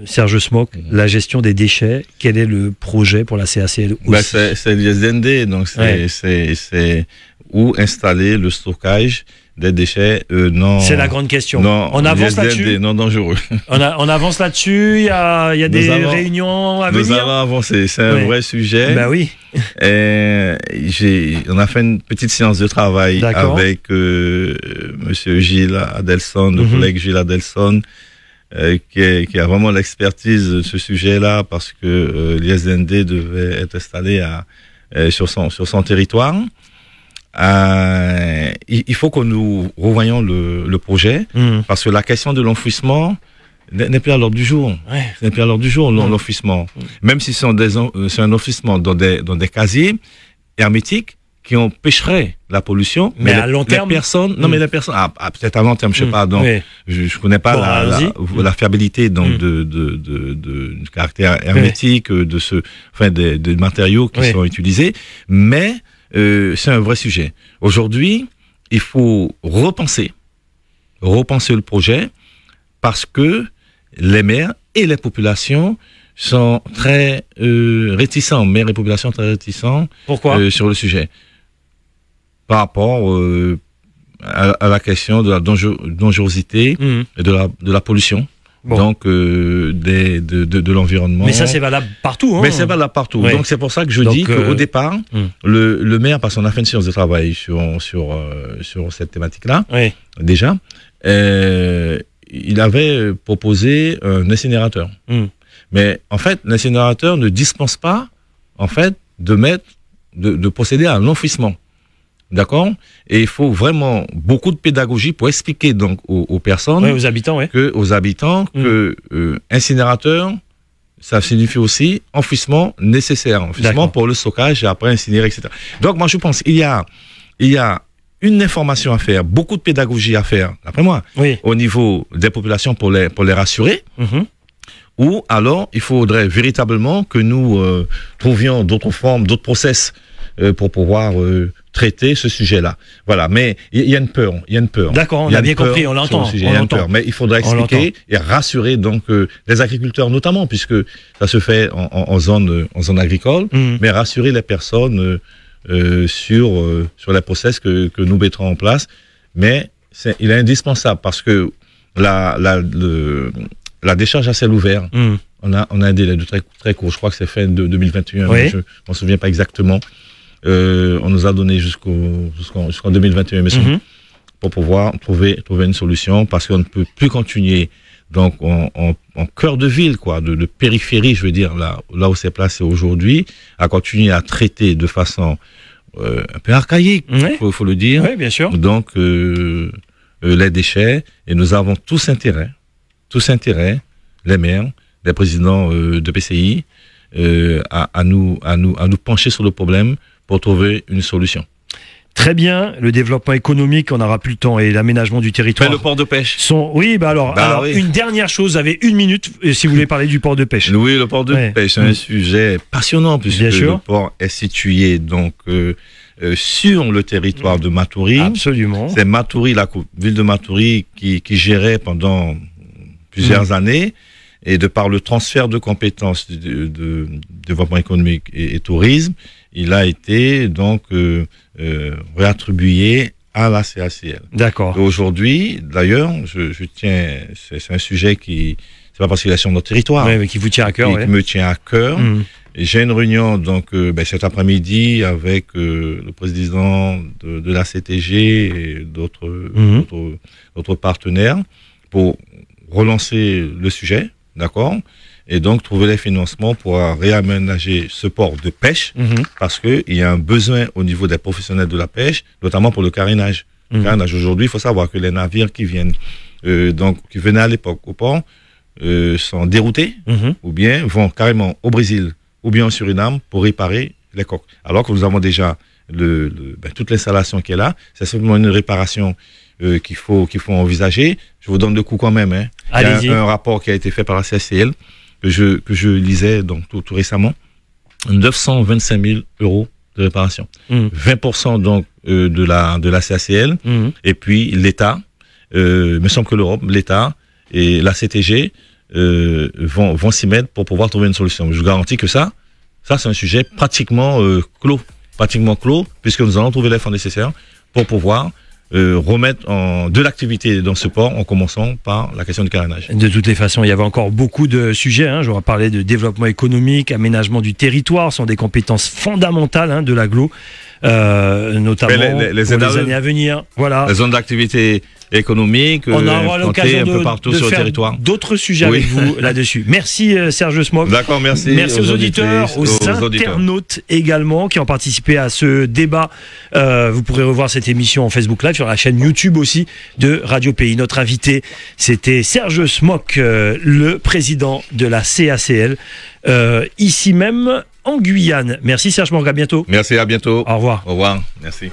Serge Smock, la gestion des déchets, quel est le projet pour la CACL aussi? C'est l'ISND, donc c'est où installer le stockage des déchets non. C'est la grande question. Non, on avance là-dessus. Non dangereux. On avance là-dessus. Il y a des réunions à venir. Nous allons avancer. C'est un vrai sujet. Ben oui. On a fait une petite séance de travail avec Monsieur Gilles Adelson, le collègue Gilles Adelson, qui a vraiment l'expertise de ce sujet-là, parce que l'ISND devait être installé sur son territoire. Il faut que nous revoyions le projet, parce que la question de l'enfouissement n'est plus à l'ordre du jour. N'est plus à l'ordre du jour, l'enfouissement. Même si c'est un enfouissement dans des casiers hermétiques qui empêcheraient la pollution, mais à long terme, les personnes, peut-être à long terme, je sais pas, donc je connais pas la fiabilité donc du caractère hermétique des matériaux qui sont utilisés, mais c'est un vrai sujet. Aujourd'hui, il faut repenser le projet, parce que les maires et les populations sont très réticents, maires et populations très réticents. Pourquoi sur le sujet, par rapport à la question de la dangerosité et de la pollution. Donc de l'environnement. Mais ça, c'est valable partout. Mais c'est valable partout. Donc c'est pour ça que je dis qu'au départ, le maire, parce qu'on a fait une séance de travail sur cette thématique-là, déjà, il avait proposé un incinérateur. Mais en fait, l'incinérateur ne dispense pas, en fait, de procéder à un enfouissement. D'accord? Et il faut vraiment beaucoup de pédagogie pour expliquer donc aux personnes, aux habitants, que incinérateur, ça signifie aussi enfouissement nécessaire, enfouissement pour le stockage et après incinérer, etc. Donc moi je pense qu'il y a une information à faire, beaucoup de pédagogie à faire, d'après moi, au niveau des populations pour les rassurer. Ou alors il faudrait véritablement que nous trouvions d'autres formes, d'autres process pour pouvoir traiter ce sujet-là. Voilà, mais il y a une peur. D'accord, on a bien compris, on l'entend. Mais il faudra expliquer et rassurer donc les agriculteurs notamment, puisque ça se fait en zone agricole, mais rassurer les personnes sur les process que nous mettrons en place. Mais il est indispensable, parce que la décharge à ciel ouvert, on a un délai de très court. Je crois que c'est fin de 2021, mais je m'en souviens pas exactement. On nous a donné jusqu'en 2021, mais pour pouvoir trouver une solution, parce qu'on ne peut plus continuer donc en cœur de ville, quoi, de périphérie, je veux dire, là où c'est placé aujourd'hui, à continuer à traiter de façon un peu archaïque, faut le dire. Oui, bien sûr. Donc les déchets, et nous avons tous intérêt, les maires, les présidents de PCI, à nous pencher sur le problème pour trouver une solution. Très bien, le développement économique, on n'aura plus le temps, et l'aménagement du territoire. Mais le port de pêche. Oui, alors oui. Une dernière chose, vous avez 1 minute si vous voulez parler du port de pêche. Oui, le port de pêche, c'est un sujet passionnant, puisque le port est situé donc sur le territoire de Matoury. Absolument. C'est Matoury, la ville de Matoury, qui gérait pendant plusieurs années, et de par le transfert de compétences de développement économique et tourisme, il a été donc réattribué à la CACL. D'accord. Aujourd'hui, d'ailleurs, je tiens, c'est un sujet c'est pas parce qu'il est sur notre territoire, mais qui vous tient à cœur, qui me tient à cœur. J'ai une réunion donc cet après-midi avec le président de la CTG et d'autres partenaires pour relancer le sujet, d'accord, et donc trouver les financements pour réaménager ce port de pêche, parce qu'il y a un besoin au niveau des professionnels de la pêche, notamment pour le carénage. Le carénage, aujourd'hui, il faut savoir que les navires qui viennent, qui venaient à l'époque au port, sont déroutés, ou bien vont carrément au Brésil, ou bien en Suriname, pour réparer les coques. Alors que nous avons déjà toute l'installation qui est là, c'est simplement une réparation qu'il faut envisager. Je vous donne le coût quand même. Il y a un rapport qui a été fait par la CACL que je lisais donc tout récemment. 925 000 € de réparation. 20% donc de la CACL, et puis l'État, me semble que l'État et la CTG vont s'y mettre pour pouvoir trouver une solution. Je vous garantis que ça c'est un sujet pratiquement clos, puisque nous allons trouver les fonds nécessaires pour pouvoir remettre de l'activité dans ce port, en commençant par la question du carénage. De toutes les façons, il y avait encore beaucoup de sujets. J'aurais parlé de développement économique, aménagement du territoire, sont des compétences fondamentales de l'agglo, notamment pour les années à venir. Voilà. Les zones d'activité économique, on aura l'occasion un peu partout sur le territoire. D'autres sujets avec vous là-dessus. Merci Serge Smock. D'accord, merci. Merci aux auditeurs, aux internautes également qui ont participé à ce débat. Vous pourrez revoir cette émission en Facebook Live, sur la chaîne YouTube aussi de Radio Pays. Notre invité, c'était Serge Smock, le président de la CACL, ici même en Guyane. Merci Serge Smock, à bientôt. Merci, à bientôt. Au revoir. Au revoir, merci.